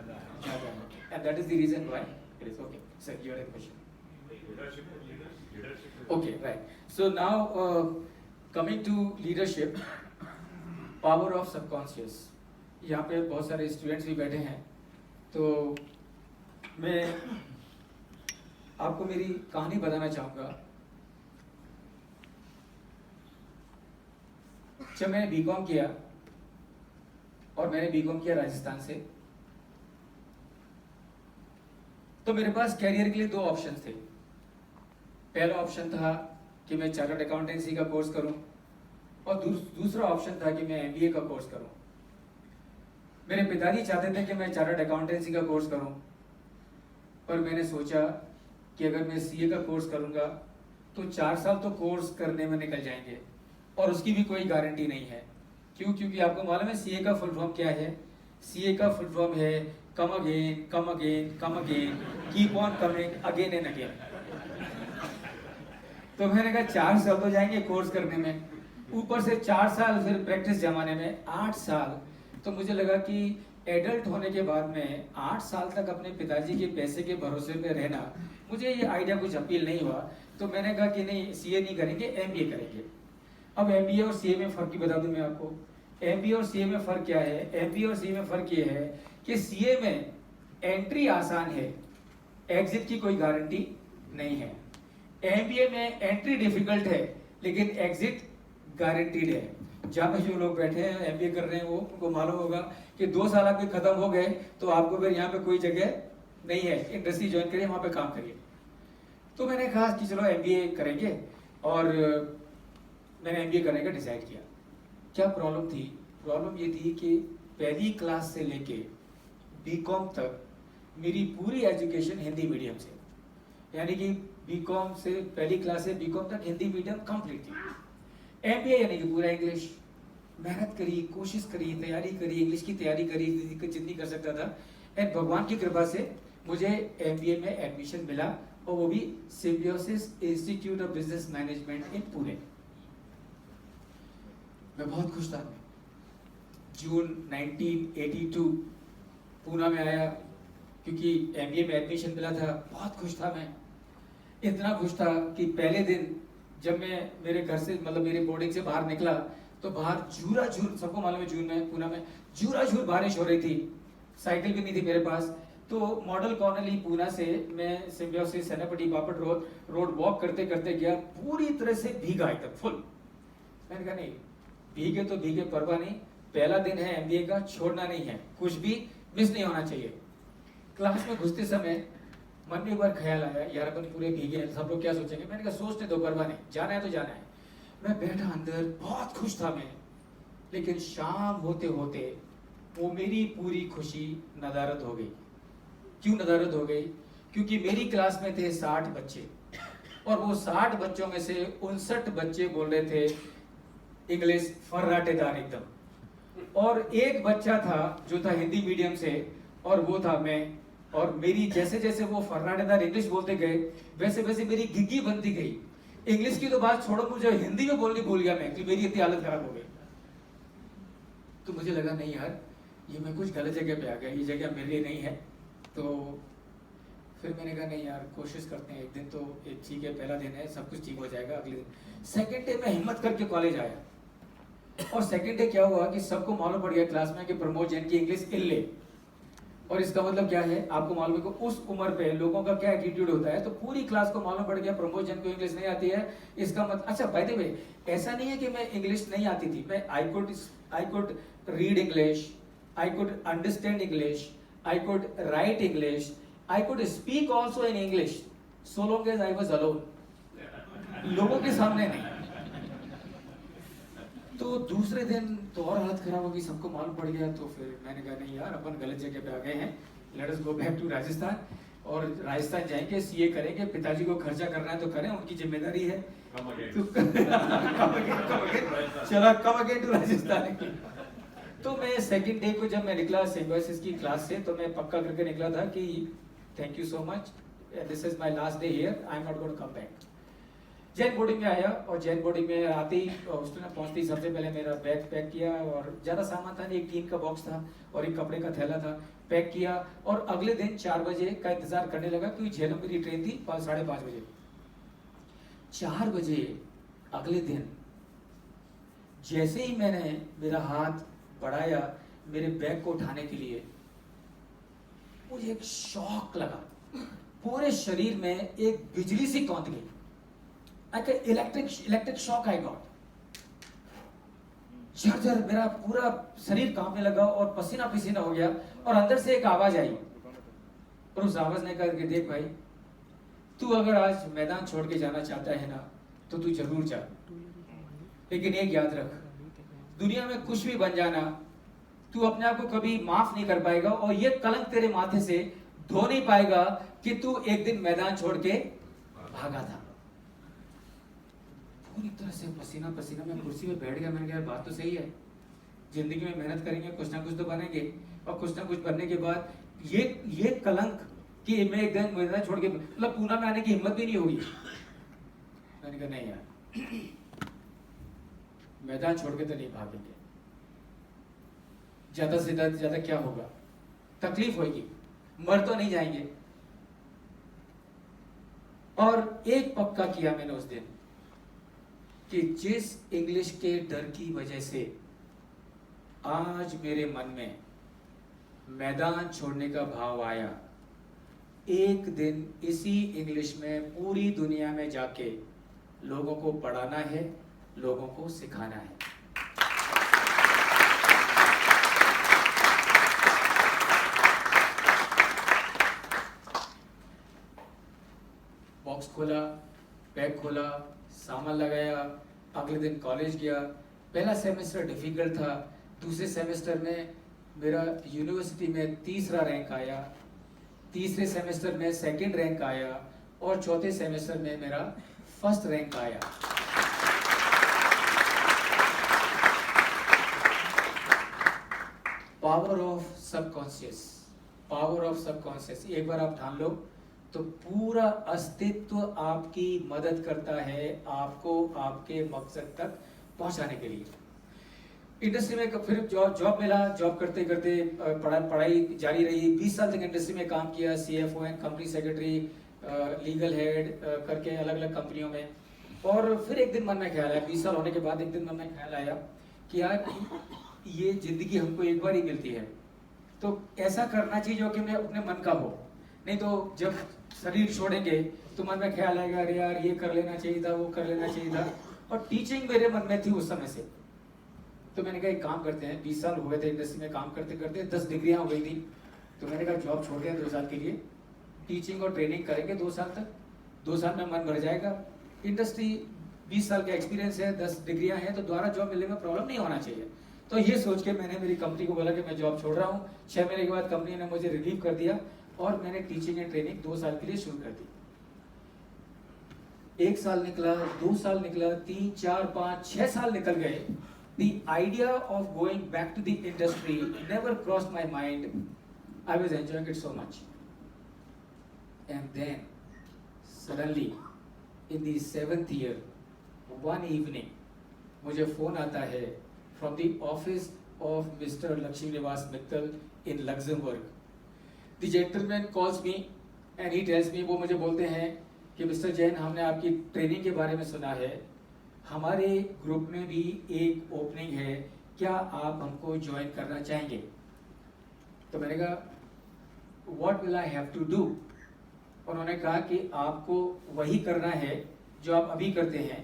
ज़्यादा है, and that is the reason why it is okay. Sir, you had a question. Okay, right. So now coming to leadership, power of subconscious. यहाँ पे बहुत सारे students भी बैठे हैं, तो मैं आपको मेरी कहानी बताना चाहूँगा। जब मैंने बीकॉम किया, और मैंने बीकॉम किया राजस्थान से, तो मेरे पास कैरियर के लिए दो ऑप्शन थे। पहला ऑप्शन था कि मैं चार्टर्ड अकाउंटेंसी का कोर्स करूं, और दूसरा ऑप्शन था कि मैं एमबीए का कोर्स करूं। मेरे पिताजी चाहते थे कि मैं चार्टर्ड अकाउंटेंसी का कोर्स करूं, पर मैंने सोचा कि अगर मैं सीए का कोर्स करूंगा तो 4 साल तो कोर्स करने में निकल जाएंगे, और उसकी भी कोई गारंटी नहीं है। क्यों? क्योंकि आपको मालूम है सीए का फुल फॉर्म क्या है? सीए का फुल फॉर्म है come again, come again, come again, keep on coming again and again. तो मैंने कहा 4 साल तो जाएंगे कोर्स करने में, ऊपर से 4 साल फिर प्रैक्टिस जमाने में 8 साल। तो मुझे लगा कि एडल्ट होने के बाद में 8 साल तक अपने पिताजी के पैसे के भरोसे पे रहना, मुझे ये आइडिया कुछ अपील नहीं हुआ। तो मैंने कहा कि नहीं, सीए नहीं करेंगे, एमबीए करेंगे। अब एमबीए और सीए में फ़र्क ही बता दूं मैं आपको। एमबीए और सीए में फ़र्क क्या है? एमबीए और सीए में फ़र्क ये है कि सीए में एंट्री आसान है, एग्जिट की कोई गारंटी नहीं है। एमबीए में एंट्री डिफिकल्ट है, लेकिन एग्जिट गारंटीड है। जहाँ पे जो लोग बैठे हैं एमबीए कर रहे हैं, वो उनको मालूम होगा कि 2 साल आपके खत्म हो गए तो आपको फिर यहाँ पे कोई जगह नहीं है, इंडस्ट्री ज्वाइन करिए, वहाँ पे काम करिए। तो मैंने कहा कि चलो एमबीए करेंगे, और मैंने एमबीए करने का डिसाइड किया। क्या प्रॉब्लम थी? प्रॉब्लम ये थी कि पहली क्लास से लेके बीकॉम तक मेरी पूरी एजुकेशन हिंदी मीडियम से, यानी कि बीकॉम से पहली क्लास से बीकॉम तक हिंदी मीडियम कंप्लीट थी। एमबीए यानी कि पूरा इंग्लिश। मेहनत करी, कोशिश करी, तैयारी करी, इंग्लिश की तैयारी करी जितनी कर सकता था, एंड भगवान की कृपा से मुझे एमबीए में एडमिशन मिला, और वो भी Symbiosis Institute of Business Management in Pune. मैं बहुत खुश था। जून 1982 पूना में आया, क्योंकि एमबीए में एडमिशन मिला था। बहुत खुश था मैं, इतना खुश था कि पहले दिन जब मैं मेरे घर से, मतलब मेरे बोर्डिंग से बाहर निकला, तो बाहर झूरा, सबको मालूम है जून में पूना में झूरा बारिश हो रही थी। साइकिल भी नहीं थी मेरे पास। तो मॉडल कॉलोनी पूना से मैं सिम्बियोसिस सेनापति बापट रोड वॉक करते करते गया, पूरी तरह से भीगा एकदम फुल। मैंने कहा नहीं, भीगे तो भीगे, परवाह नहीं, पहला दिन है एमबीए का, छोड़ना नहीं है, कुछ भी मिस नहीं होना चाहिए। क्लास में घुसते समय मन में एक बार ख्याल आया, यार अपन पूरे भीगे हैं, सब लोग क्या सोचेंगे। मैंने कहा सोचने दो, परवाह नहीं, जाना है तो जाना है। मैं बैठा अंदर, बहुत खुश था मैं। लेकिन शाम होते होते वो मेरी पूरी खुशी नदारद हो गई। क्यों नदारद हो गई? क्योंकि मेरी क्लास में थे 60 बच्चे, और वो 60 बच्चों में से 59 बच्चे बोल रहे थे इंग्लिश फर्राटेदार एकदम, और एक बच्चा था जो था हिंदी मीडियम से, और वो था मैं। और मेरी जैसे जैसे वो फर्राटेदार इंग्लिश बोलते गए, वैसे वैसे मेरी घिघी बनती गई। इंग्लिश की तो बात छोड़ो, मुझे हिंदी में बोलनी भूल गया मैं, कि मेरी इतनी हालत खराब हो गई। तो मुझे लगा नहीं यार, ये मैं कुछ गलत जगह पे आ गया, ये जगह मेरे लिए नहीं है। तो फिर मैंने कहा नहीं यार, कोशिश करते हैं, एक दिन तो एक ठीक है, पहला दिन है, सब कुछ ठीक हो जाएगा। अगले दिन सेकेंड डे में हिम्मत करके कॉलेज आया, और सेकेंड डे क्या हुआ कि सबको मालूम पड़ गया क्लास में कि प्रमोद जैन की इंग्लिश इल्ले। और इसका मतलब क्या है, आपको मालूम है कि उस उम्र पे लोगों का क्या एटीट्यूड होता है। तो पूरी क्लास को मालूम पड़ गया प्रमोद जैन को इंग्लिश नहीं आती है। इसका मतलब, अच्छा बाय द वे, ऐसा नहीं है कि मैं इंग्लिश नहीं आती थी, मैं I could read English, I could understand English, I could write English, I could speak also in English, so long as I was alone, लोगों के सामने नहीं। तो दूसरे दिन तो और हालत खराब हो गई, सबको मालूम पड़ गया। तो फिर मैंने कहा नहीं यार, अपन गलत जगह पे आ गए हैं, let us go back to Rajasthan. और राजस्थान जाएंगे, सीए करेंगे, पिताजी को खर्चा करना है तो करें, उनकी जिम्मेदारी है। तो चलो कम अगेन टू राजस्थान। तो मैं सेकंड डे को जब मैं निकला सिम्बियोसिस की क्लास से, तो मैं पक्का करके निकला था कि thank you so much, this is my last day here, I am not going to come back. Jain boarding में आया और जैन बोर्डिंग में आते ही हॉस्टल में पहुंचते ही सबसे पहले मेरा बैग पैक किया और ज़्यादा सामान था नहीं, एक टीन का बॉक्स था और एक कपड़े का थैला था, पैक किया और अगले दिन 4 बजे का इंतजार करने लगा क्योंकि झेलम मेरी ट्रेन थी 5:30 बजे। 4 बजे अगले दिन जैसे ही मैंने मेरा हाथ बढ़ाया मेरे बैग को उठाने के लिए, मुझे एक शॉक लगा, पूरे शरीर में एक बिजली सी कौंध गई, इलेक्ट्रिक शॉक आई गॉट। झरझर मेरा पूरा शरीर कांपने लगा और पसीना पसीना हो गया और अंदर से एक आवाज आई और उस आवाज ने कहा कि देख भाई, तू अगर आज मैदान छोड़ के जाना चाहता है ना तो तू जरूर जा, लेकिन एक याद रख, दुनिया में कुछ भी बन जाना, तू अपने आप को कभी माफ नहीं कर पाएगा और ये कलंक तेरे माथे से धो नहीं पाएगा कि तू एक दिन मैदान छोड़ के भागा था। पूरी तरह से पसीना पसीना मैं कुर्सी पे बैठ गया। मैंने कहा बात तो सही है, जिंदगी में मेहनत करेंगे कुछ ना कुछ तो बनेंगे और कुछ ना कुछ बनने के बाद ये कलंक कि मैं एक दिन मैदान छोड़ के मतलब पूना में आने की हिम्मत भी नहीं होगी। मैंने कहा नहीं यार, मैदान छोड़ के तो नहीं भागेंगे, ज्यादा से ज्यादा क्या होगा, तकलीफ होगी, मर तो नहीं जाएंगे। और एक पक्का किया मैंने उस दिन कि जिस इंग्लिश के डर की वजह से आज मेरे मन में मैदान छोड़ने का भाव आया, एक दिन इसी इंग्लिश में पूरी दुनिया में जाके लोगों को पढ़ाना है, लोगों को सिखाना है। बॉक्स खोला, बैग खोला, सामान लगाया, अगले दिन कॉलेज गया। पहला सेमेस्टर डिफिकल्ट था, दूसरे सेमेस्टर में मेरा यूनिवर्सिटी में 3रा रैंक आया, तीसरे सेमेस्टर में 2nd रैंक आया और चौथे सेमेस्टर में मेरा 1st रैंक आया। Power of subconscious, power of subconscious, एक बार आप ठान लो तो पूरा अस्तित्व आपकी मदद करता है आपको आपके मकसद तक पहुंचाने के लिए। इंडस्ट्री में फिर जॉब मिला, जॉब करते करते पढ़ाई जारी रही। 20 साल तक इंडस्ट्री में काम किया, CFO and company secretary, legal head करके अलग अलग कंपनियों में। और फिर एक दिन मन में ख्याल आया, 20 साल होने के बाद एक दिन मन में ख्याल आया कि यार ये जिंदगी हमको एक बार ही मिलती है, तो ऐसा करना चाहिए जो कि मैं अपने मन का हो, नहीं तो जब शरीर छोड़ेंगे तो मन में ख्याल आएगा अरे यार ये कर लेना चाहिए था, वो कर लेना चाहिए था। और टीचिंग मेरे मन में थी उस समय से, तो मैंने कहा एक काम करते हैं, 20 साल हो गए थे इंडस्ट्री में काम करते करते, 10 डिग्रियां हो गई थी, तो मैंने कहा जॉब छोड़ दिया 2 साल के लिए, टीचिंग और ट्रेनिंग करेंगे 2 साल तक, 2 साल में मन भर जाएगा। इंडस्ट्री 20 साल का एक्सपीरियंस है, 10 डिग्रियां हैं, तो दोबारा जॉब मिलने में प्रॉब्लम नहीं होना चाहिए। तो ये सोच के मैंने मेरी कंपनी को बोला कि मैं जॉब छोड़ रहा हूँ। 6 महीने के बाद कंपनी ने मुझे रिलीव कर दिया और मैंने टीचिंग एंड ट्रेनिंग 2 साल के लिए शुरू कर दी। 1 साल निकला, 2 साल निकला, 3, 4, 5, 6 साल निकल गए। The idea of going back to the industry never crossed my mind. I was enjoying it so much. And then, suddenly, in the 7th year, one evening, मुझे फोन आता है from the office of Mr. Lakshmi Nivas Mittal in Luxembourg. The gentleman calls me and he tells me, वो मुझे बोलते हैं कि mister Jain, हमने आपकी ट्रेनिंग के बारे में सुना है, हमारे ग्रुप में भी एक ओपनिंग है, क्या आप हमको ज्वाइन करना चाहेंगे? तो मैंने कहा what will I have to do? उन्होंने कहा कि आपको वही करना है जो आप अभी करते हैं,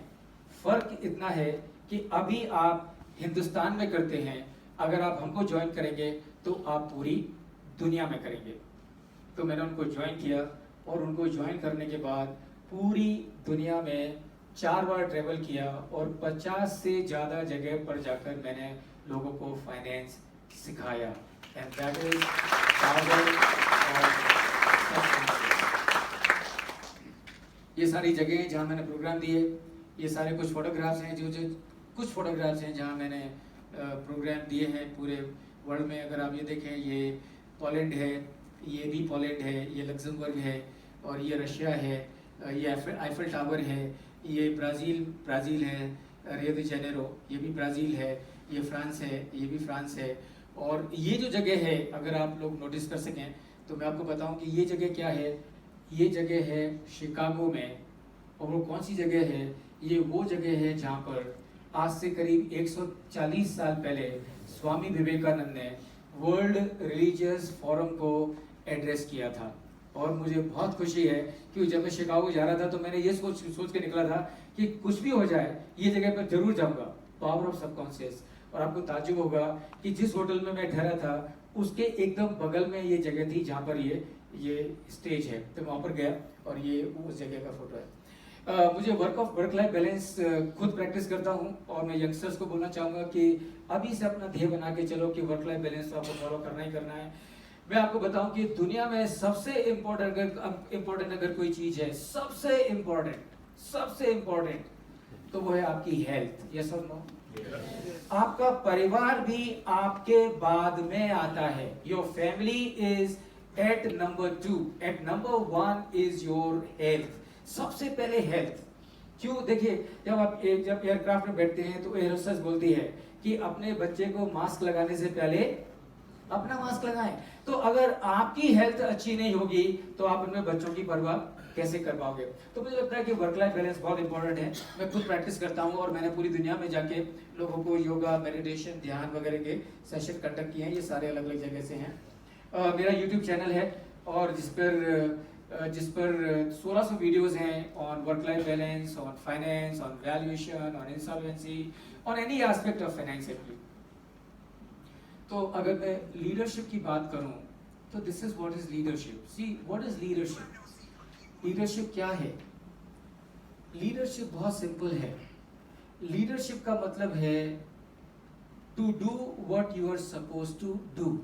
फर्क इतना है कि अभी आप हिंदुस्तान में करते हैं, अगर आप हमको ज्वाइन करेंगे तो आप पूरी दुनिया में करेंगे। तो मैंने उनको ज्वाइन किया और उनको ज्वाइन करने के बाद पूरी दुनिया में 4 बार ट्रेवल किया और 50 से ज़्यादा जगह पर जाकर मैंने लोगों को फाइनेंस सिखाया। And that is power of ये सारी जगह जहाँ मैंने प्रोग्राम दिए, ये सारे कुछ फोटोग्राफ्स हैं, जो कुछ फोटोग्राफ्स हैं जहाँ मैंने प्रोग्राम दिए हैं पूरे वर्ल्ड में। अगर आप ये देखें, ये पोलैंड है, ये भी पोलैंड है, ये लग्जमबर्ग है और ये रशिया है, ये आईफल टावर है, ये ब्राज़ील है, रियो डी जेनेरो ये भी ब्राज़ील है, ये फ्रांस है, ये भी फ्रांस है। और ये जो जगह है, अगर आप लोग नोटिस कर सकें तो मैं आपको बताऊं कि ये जगह क्या है। ये जगह है शिकागो में। और वो कौन सी जगह है? ये वो जगह है जहाँ पर आज से करीब 140 साल पहले स्वामी विवेकानंद ने वर्ल्ड रिलीजियस फोरम को एड्रेस किया था। और मुझे बहुत खुशी है कि जब मैं शिकागो जा रहा था तो मैंने ये सोच के निकला था कि कुछ भी हो जाए ये जगह पर जरूर जाऊंगा, पावर ऑफ सबकॉन्शियस। और आपको ताज्जुब होगा कि जिस होटल में मैं ठहरा था उसके एकदम बगल में ये जगह थी जहाँ पर ये स्टेज है। तो वहाँ पर गया और ये उस जगह का फोटो है। मुझे वर्क लाइफ बैलेंस खुद प्रैक्टिस करता हूँ और मैं यंगस्टर्स को बोलना चाहूँगा कि अभी से अपना ध्येय बना के चलो कि वर्क लाइफ बैलेंस तो आपको फॉलो करना ही करना है। मैं आपको बताऊं कि दुनिया में सबसे इम्पोर्टेंट अगर कोई चीज है, सबसे इम्पोर्टेंट तो वो है आपकी हेल्थ। यस और नो? आपका परिवार भी आपके बाद में आता है। Your family is at number 2, at number 1 is your health. सबसे पहले हेल्थ। क्यों? देखिए, जब एयरक्राफ्ट में बैठते हैं तो एयर होस्टेस बोलती है कि अपने बच्चे को मास्क लगाने से पहले अपना मास्क लगाएं। तो अगर आपकी हेल्थ अच्छी नहीं होगी तो आप अपने बच्चों की परवाह कैसे कर पाओगे? तो मुझे लगता है कि वर्क लाइफ बैलेंस बहुत इंपॉर्टेंट है। मैं खुद प्रैक्टिस करता हूँ और मैंने पूरी दुनिया में जाके लोगों को योगा, मेडिटेशन, ध्यान वगैरह के सेशन कंडक्ट किए हैं। ये सारे अलग अलग जगह से हैं। मेरा यूट्यूब चैनल है और जिस पर 1600 वीडियोस हैं on work life balance, on finance, on valuation, on insolvency, on any aspect of finance. तो अगर मैं लीडरशिप की बात करूं तो this is what is leadership. See what is leadership? Leadership क्या है? लीडरशिप बहुत सिंपल है। लीडरशिप का मतलब है to do what you are suppose to do.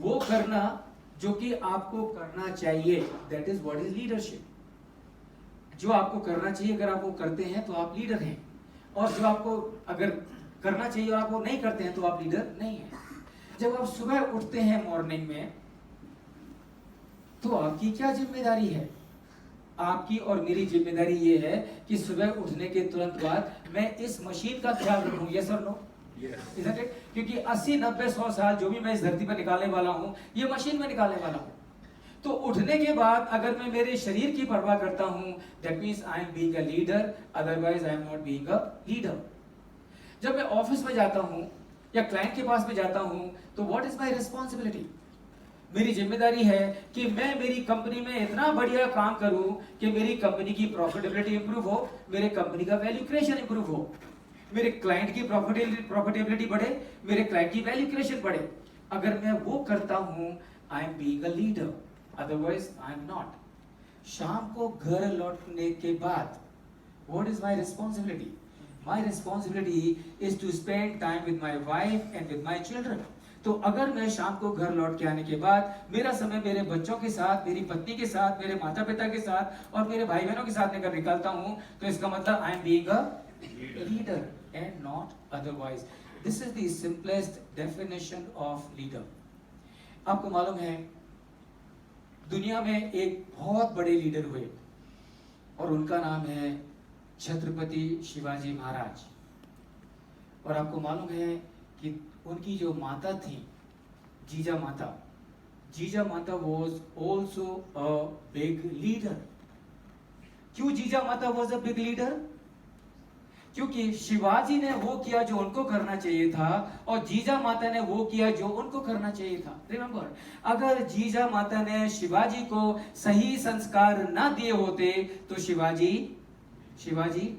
वो करना जो कि आपको करना चाहिए, that is what is leadership. जो आपको करना चाहिए अगर आप वो करते हैं तो आप लीडर हैं, और जो आपको अगर करना चाहिए और आप वो नहीं करते हैं तो आप लीडर नहीं हैं। जब आप सुबह उठते हैं मॉर्निंग में तो आपकी क्या जिम्मेदारी है? आपकी और मेरी जिम्मेदारी ये है कि सुबह उठने के तुरंत बाद मैं इस मशीन का ख्याल रखूं। यस और नो? Isn't it? क्योंकि 80, 90, 100 साल जो भी मैं इस धरती पर निकालने वाला हूं ये मशीन में निकालने वाला हूं। तो उठने के बाद अगर मैं मेरे शरीर की परवाह करता हूं, that means I am being a leader, otherwise I am not being a leader. जब मैं ऑफिस में जाता हूं या क्लाइंट के पास में जाता हूं तो व्हाट इज माय रिस्पांसिबिलिटी? मेरी जिम्मेदारी है कि मैं मेरी कंपनी में इतना बढ़िया काम करूं कि मेरी कंपनी की प्रॉफिटेबिलिटी इंप्रूव हो, मेरे कंपनी का वैल्यू क्रिएशन इंप्रूव हो, मेरे क्लाइंट की प्रॉफिटेबिलिटी बढ़े, मेरे क्लाइंट की वैल्यू क्रिएशन बढ़े। अगर मैं वो करता हूं, I am being a leader, otherwise I am not. शाम को घर लौटने के बाद what is my responsibility? My responsibility is to spend time with my wife and with my children. तो अगर मैं शाम को घर लौट के आने के बाद मेरा समय मेरे बच्चों के साथ, मेरी पत्नी के साथ, मेरे माता पिता के साथ और मेरे भाई बहनों के साथ अगर निकालता हूं तो इसका मतलब आई am being a leader and not otherwise. This is the simplest definition of leader. आपको मालूम है दुनिया में एक बहुत बड़े लीडर हुए और उनका नाम है छत्रपति शिवाजी महाराज। और आपको मालूम है कि उनकी जो माता थी जीजा माता was also a big leader. क्यों जीजा माता was a big leader? क्योंकि शिवाजी ने वो किया जो उनको करना चाहिए था और जीजा माता ने वो किया जो उनको करना चाहिए था। रिमेंबर, अगर जीजा माता ने शिवाजी को सही संस्कार ना दिए होते तो शिवाजी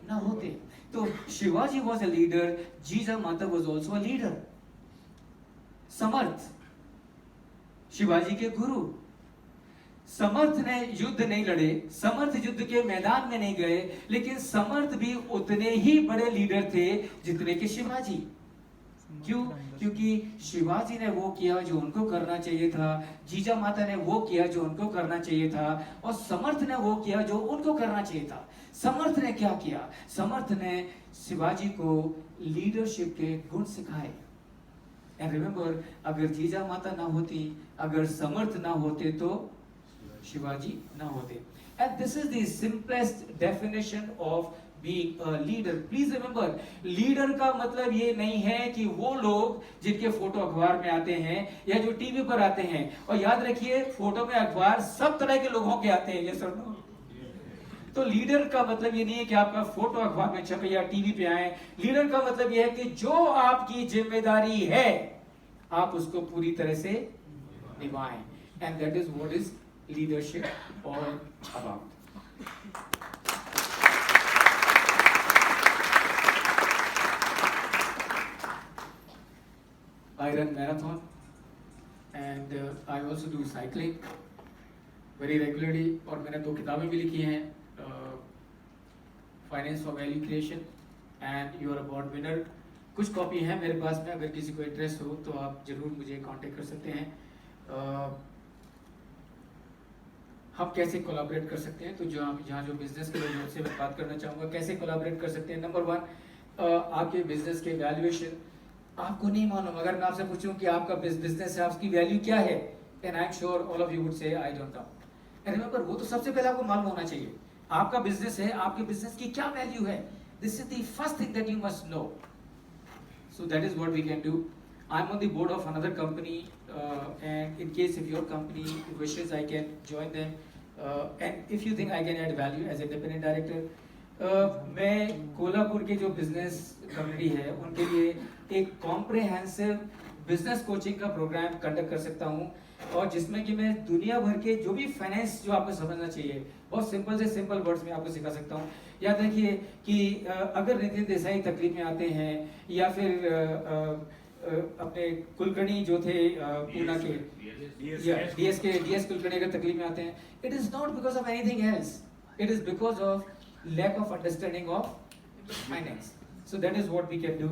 ना होते। तो शिवाजी वॉज अ लीडर, जीजा माता वॉज ऑल्सो अ लीडर। समर्थ शिवाजी के गुरु। समर्थ ने युद्ध नहीं लड़े, समर्थ युद्ध के मैदान में नहीं गए, लेकिन समर्थ भी उतने ही बड़े लीडर थे जितने के शिवाजी। क्यों? क्योंकि शिवाजी ने वो किया जो उनको करना चाहिए था, जीजा माता ने वो किया जो उनको करना चाहिए था, और समर्थ ने वो किया जो उनको करना चाहिए था। समर्थ ने क्या किया? समर्थ ने शिवाजी को लीडरशिप के गुण सिखाए। एंड रिमेंबर, अगर जीजा माता ना होती, अगर समर्थ ना होते तो शिवाजी ना होते। And this is the simplest definition of being a leader. Please remember, leader का मतलब ये नहीं है कि वो लोग जिनके फोटो अखबार में आते हैं या जो टीवी पर आते हैं, और याद रखिए फोटो में अखबार सब तरह के लोगों के आते हैं, ये सब। तो लीडर का मतलब ये नहीं है कि आपका फोटो अखबार में छपे या टीवी पे आए। लीडर का मतलब ये है कि जो आपकी जिम्मेदारी है आप उसको पूरी तरह से निभाएं। And that is what is leadership all about. I run marathon and I also do cycling very regularly, और मैंने 2 किताबें भी लिखी हैं, finance for value creation and your award winner. कुछ कॉपी है मेरे पास में, अगर किसी को इंटरेस्ट हो तो आप जरूर मुझे कांटेक्ट कर सकते हैं। हम कैसे कोलैबोरेट कर सकते हैं, तो जो हम यहाँ जो बिजनेस के लोग उनसे मैं बात करना चाहूँगा कैसे कोलैबोरेट कर सकते हैं। नंबर 1, आपके बिजनेस के वैल्यूएशन आपको नहीं मालूम। अगर मैं आपसे पूछूं कि आपका बिजनेस है, आपकी वैल्यू क्या है, and I am sure all of you would say I don't know. And remember, वो तो सबसे पहले आपको मालूम होना चाहिए आपका बिजनेस है, आपके बिजनेस की क्या वैल्यू है। This is the first thing that you must know. So that is what we can do. I am on the board of another company, and in case if your company wishes I can join them, and if you think I can add value as a independent director. मैं कोल्हापुर के जो business community है उनके लिए एक comprehensive business coaching का programme conduct कर सकता हूँ, और जिसमें कि मैं दुनिया भर के जो भी फाइनेंस जो आपको समझना चाहिए बहुत सिंपल से सिंपल वर्ड्स में आपको सिखा सकता हूँ। याद रखिए कि अगर नितिन देसाई तकलीफ में आते हैं, या फिर अपने कुलकर्णी जो थे पूना के डीएस कुलकर्णी अगर तकलीफ में आते हैं, it is not because of anything else, it is because of lack of understanding of finance. So that is what we can do.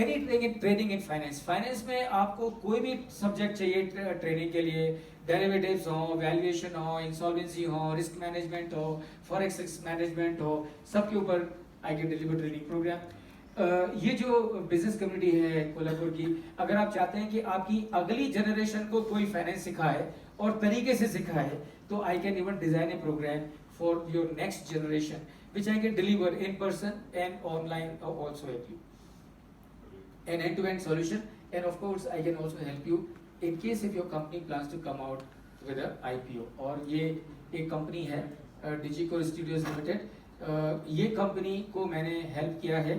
Any training in finance. Finance में आपको कोई भी सब्जेक्ट चाहिए ट्रेनिंग के लिए, डेरिवेटिव्स हो, valuation हो, insolvency हो, रिस्क मैनेजमेंट हो, फॉरेक्स रिस्क मैनेजमेंट हो, सबके ऊपर I can deliver training program. ये जो बिजनेस कम्युनिटी है कोल्हापुर की, अगर आप चाहते हैं कि आपकी अगली जनरेशन को कोई फाइनेंस सिखाए और तरीके से सिखाए, तो I can even design a program for your next generation, which I can deliver in person and online also help you. An end-to-end solution, and of course I can also help you in case if your company plans to come out with a IPO. और ये एक company है डिजिको studios limited. ये company को मैंने help किया है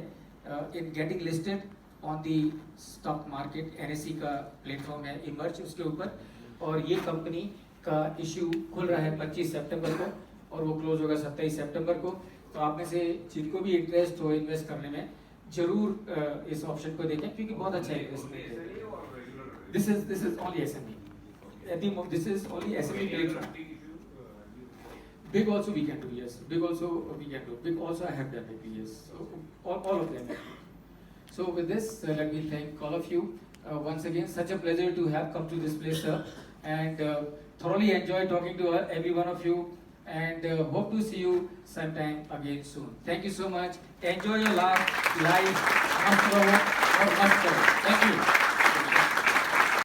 in getting listed on the stock market। NSE का प्लेटफॉर्म है इमर्ज, उसके ऊपर, और ये कंपनी का इश्यू खुल रहा है 25 सितंबर को और वो क्लोज होगा 27 सितंबर को। तो आप में से जिनको भी इंटरेस्ट हो इन्वेस्ट करने में, जरूर इस ऑप्शन को देखें, क्योंकि बहुत अच्छा इन्वेस्टमेंट है। This is only SME, this is only SME platform. Big also we can do, yes. Big also we can do. Big also I have done maybe, yes. So, all of them. So with this, let me thank all of you once again. Such a pleasure to have come to this place, sir, and thoroughly enjoy talking to every one of you. And hope to see you sometime again soon. Thank you so much. Enjoy your life. Mast raho aur mast karo. Thank you.